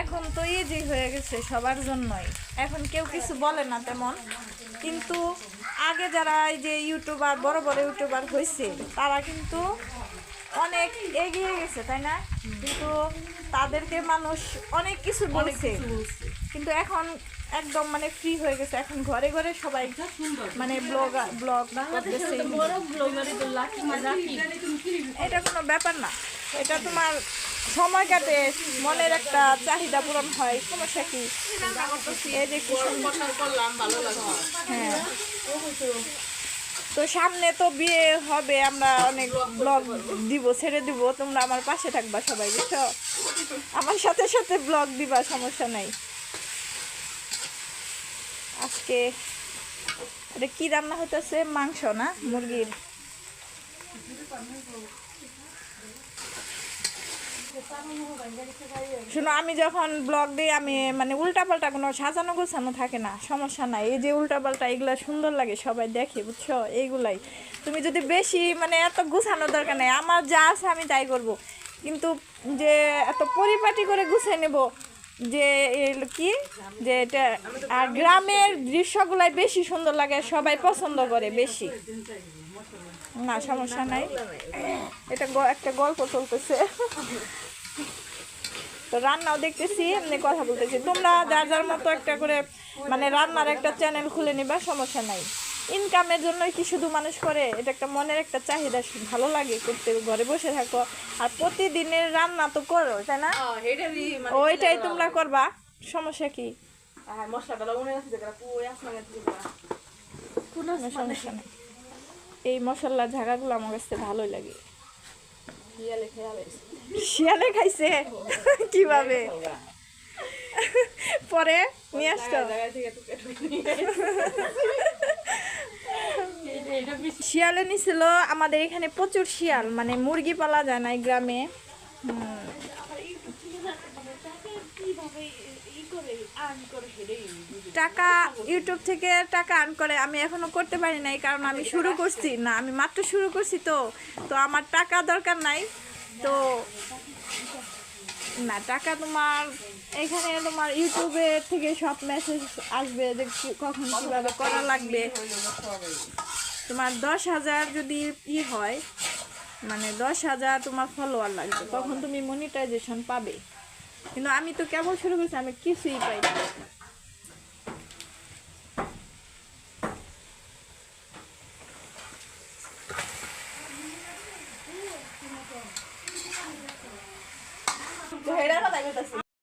এখন তো ইজি হয়ে গেছে সবার জন্যই, এখন কেউ কিছু বলে না তেমন। কিন্তু আগে যারা এই যে ইউটিউবার বড় বড় ইউটিউবার হয়েছে তারা কিন্তু অনেক এগিয়ে গেছে, তাই না? কিন্তু তাদেরকে মানুষ অনেক কিছু বলছে, কিন্তু এখন একদম মানে ফ্রি হয়ে গেছে। এখন ঘরে ঘরে সবাই মানে ব্লগ করতেছে। এটা কোনো ব্যাপার না, এটা তোমার সময় কাটে, মনের একটা চাহিদা পূরণ হয়। সমস্যা কি? এই যে হ্যাঁ, তো সামনে তো বিয়ে হবে, আমরা অনেক ব্লগ দিব, ছেড়ে দিব, তোমরা আমার পাশে থাকবা সবাই, বুঝছো? আমার সাথে সাথে ব্লগ দিবা, সমস্যা নাই। আজকে এটা কি রান্না হইতেছে? মাংস না মুরগির? শোনো, আমি যখন ব্লগ দিই আমি মানে উল্টাপাল্টা কোনো সাজানো গোছানো থাকে না, সমস্যা নাই। এই যে উল্টাপাল্টা এগুলা সুন্দর লাগে, সবাই দেখে, বুঝছো? এইগুলাই তুমি যদি বেশি মানে এত গুছানোর দরকার নেই, আমার যা আছে আমি তাই করব। কিন্তু যে এত পরিপাটি করে গুছিয়ে নেব, যে কি যে এটা, আর গ্রামের দৃশ্যগুলাই বেশি সুন্দর লাগে, সবাই পছন্দ করে বেশি। না সমস্যা নাই, এটা একটা গল্প চলতেছে। তো রান্নাও দেখতেছি, এমনি কথা বলতেছি। তোমরা যার যার মতো একটা করে মানে রান্নার একটা চ্যানেল খুলে নিবা, সমস্যা নাই। ইনকামের জন্যই কি শুধু মানুষ করে? এটা একটা মনের একটা চাহিদা, ভালো লাগে করতে, ঘরে বসে থাকো আর প্রতিদিনের রান্না তো করো, তাই না? ওইটাই তোমরা করবা, সমস্যা কি? সমস্যা নেই, এই মশলা ঝাঁকাগুলো আমার কাছে ভালোই লাগে। শিয়ালে খাইছে কিভাবে? পরে নিয়ে আসতো। শিয়ালে নিছিল, আমাদের এখানে প্রচুর শিয়াল, মানে মুরগি পালা যায় না এই গ্রামে। টাকা ইউটিউব থেকে টাকা আর্ন করে, আমি এখনো করতে পারি নাই, কারণ আমি শুরু করছি না, আমি মাত্র শুরু করছি। তো তো আমার টাকা দরকার নাই। তো না, টাকা তোমার এখানে তোমার ইউটিউবে থেকে সব মেসেজ আসবে যে কখন কীভাবে করা লাগবে। তোমার 10,000 যদি হয়, মানে 10,000 তোমার ফলোয়ার লাগবে, তখন তুমি মনিটাইজেশন পাবে। কিন্তু আমি তো কেবল শুরু করছি, আমি কিছুই পাই না।